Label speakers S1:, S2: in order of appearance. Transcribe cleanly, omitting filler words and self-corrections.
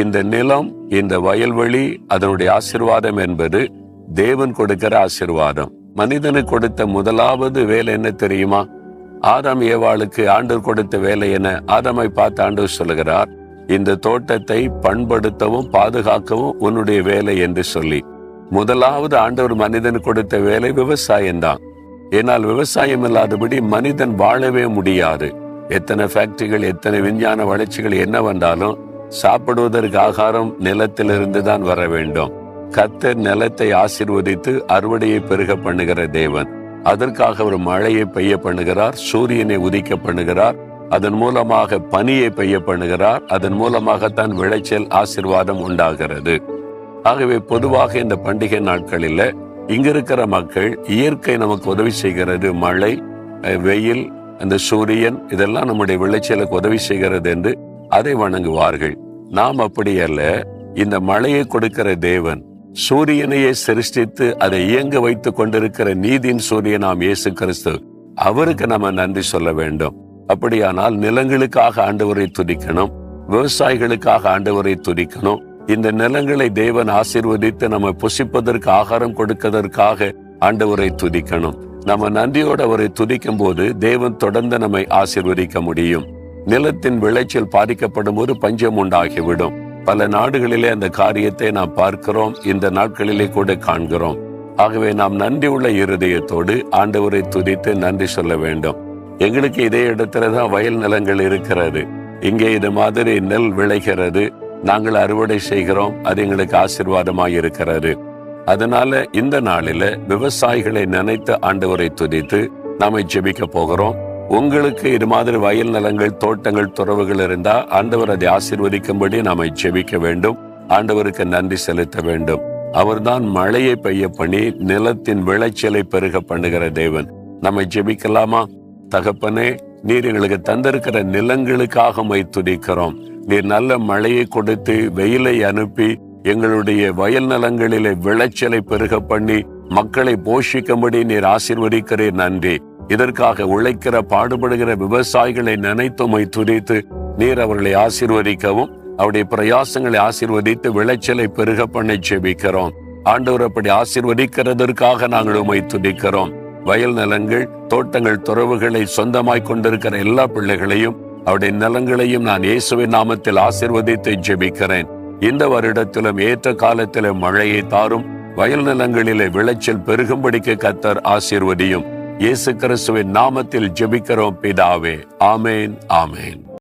S1: இந்த நிலம், இந்த வயல்வெளி, அதனுடைய ஆசீர்வாதம் என்பது தேவன் கொடுக்கிற ஆசீர்வாதம். மனிதனுக்கு கொடுத்த முதலாவது வேலை என்ன தெரியுமா? ஆதாம் ஏவாளுக்கு ஆண்டவர் கொடுத்த வேலை என்ன? ஆதாமை பார்த்து ஆண்டவர் சொல்லுகிறார், இந்த தோட்டத்தை பண்படுத்தவும் பாதுகாக்கவும் உன்னுடைய வேலை என்று சொல்லி. முதலாவது ஆண்டவர் மனிதனுக்கு கொடுத்த வேலை விவசாயம்தான். ஏனால் விவசாயம் இல்லாதபடி மனிதன் வாழவே முடியாது. எத்தனை ஃபேக்டரிகள், எத்தனை விஞ்ஞான வளர்ச்சிகள் என்ன வந்தாலும் சாப்பிடுவதற்கு ஆகாரம் நிலத்திலிருந்து தான் வர வேண்டும். கர்த்தர் நிலத்தை ஆசீர்வதித்து அறுவடையை பெருக பண்ணுகிற தேவன். அதற்காக ஒரு மழையை பெய்ய பண்ணுகிறார், சூரியனை உதிக்க பண்ணுகிறார், அதன் மூலமாக பனியை பெய்ய பண்ணுகிறார். அதன் மூலமாகத்தான் விளைச்சல் ஆசீர்வாதம் உண்டாகிறது. ஆகவே பொதுவாக இந்த பண்டிகை நாட்களில் இங்க இருக்கிற மக்கள் இயற்கை நமக்கு உதவி செய்கிறது. மழை, வெயில், அந்த சூரியன் இதெல்லாம் நம்முடைய விளைச்சலுக்கு உதவி செய்கிறது என்று அதை வணங்குவார்கள். நாம் அப்படி அல்ல. இந்த மழையை கொடுக்கிற தேவன், சூரியனையே சிருஷ்டித்து அதை இயங்க வைத்துக் கொண்டிருக்கிற நீதியின் சூரியனாம் இயேசு கிறிஸ்து, அவருக்கு நம்ம நன்றி சொல்ல வேண்டும். அப்படியானால் நிலங்களுக்காக ஆண்டவரை துதிக்கணும், விவசாயிகளுக்காக ஆண்டவரை துதிக்கணும். இந்த நிலங்களை தேவன் ஆசீர்வதித்து நம்ம புசிப்பதற்கு ஆகாரம் கொடுப்பதற்காக ஆண்டவரை துதிக்கணும். நம்ம நன்றியோடு அவரை துதிக்கும் போது தேவன் தொடர்ந்து நம்மை ஆசீர்வதிக்க முடியும். நிலத்தின் விளைச்சல் பாதிக்கப்படும் போது பஞ்சம் உண்டாகிவிடும். பல நாடுகளிலே அந்த காரியத்தை நாம் பார்க்கிறோம், இந்த நாட்களிலே கூட காண்கிறோம். ஆகவே நாம் நன்றி உள்ள இருதயத்தோடு ஆண்டவரை துதித்து நன்றி சொல்ல வேண்டும். எங்களுக்கு இதே இடத்துலதான் வயல் நிலங்கள் இருக்கிறது. இங்கே இது மாதிரி நெல் விளைகிறது, நாங்கள் அறுவடை செய்கிறோம், அது எங்களுக்கு ஆசீர்வாதமாய் இருக்கிறது. அதனால இந்த நாளில விவசாயிகளை நினைத்து ஆண்டவரை துதித்து நாம ஜெபிக்க போகிறோம். உங்களுக்கு இது மாதிரி வயல் நிலங்கள், தோட்டங்கள், துறவுகள் இருந்தா ஆண்டவர் அதை ஆசீர்வதிக்கும்படி நாம ஜெபிக்க வேண்டும். ஆண்டவருக்கு நன்றி செலுத்த வேண்டும். அவர்தான் மழையை பெய்ய பண்ணி நிலத்தின் விளைச்சலை பெருக பண்ணுகிற தேவன். நம்ம ஜெபிக்கலாமா? தகப்பனே, நீர் எங்களுக்கு தந்திருக்கிற நிலங்களுக்காக உம்மை துதிக்கிறோம். நீர் நல்ல மழையை கொடுத்து வெயிலை அனுப்பி எங்களுடைய வயல் நிலங்களிலே விளைச்சலை பெருக பண்ணி மக்களை போஷிக்கும்படி நீர் ஆசீர்வதிக்கிறீர். நன்றி. இதற்காக உழைக்கிற பாடுபடுகிற விவசாயிகளை நினைத்து உம்மை துதித்து நீர் அவர்களை ஆசீர்வதிக்கவும் அவருடைய பிரயாசங்களை ஆசீர்வதித்து விளைச்சலை பெருக பண்ண ஜெபிக்கிறோம். ஆண்டவர் அப்படி ஆசீர்வதிக்கிறதற்காக நாங்கள் உம்மை துதிக்கிறோம். வயல் நிலங்கள், தோட்டங்கள், துறவுகளை சொந்தமாய் கொண்டிருக்கிற எல்லா பிள்ளைகளையும் அவருடைய நிலங்களையும் நான் இயேசுவின் நாமத்தில் ஆசீர்வதித்து ஜெபிக்கிறேன். இந்த வருடத்திலும் ஏற்ற காலத்திலும் மழையை தாரும், வயல் நிலங்களிலே விளைச்சல் பெருகும்படிக்கு கர்த்தர் ஆசீர்வதியும். இயேசு கிறிஸ்துவின் நாமத்தில் ஜெபிக்கிறோம் பிதாவே. ஆமேன், ஆமேன்.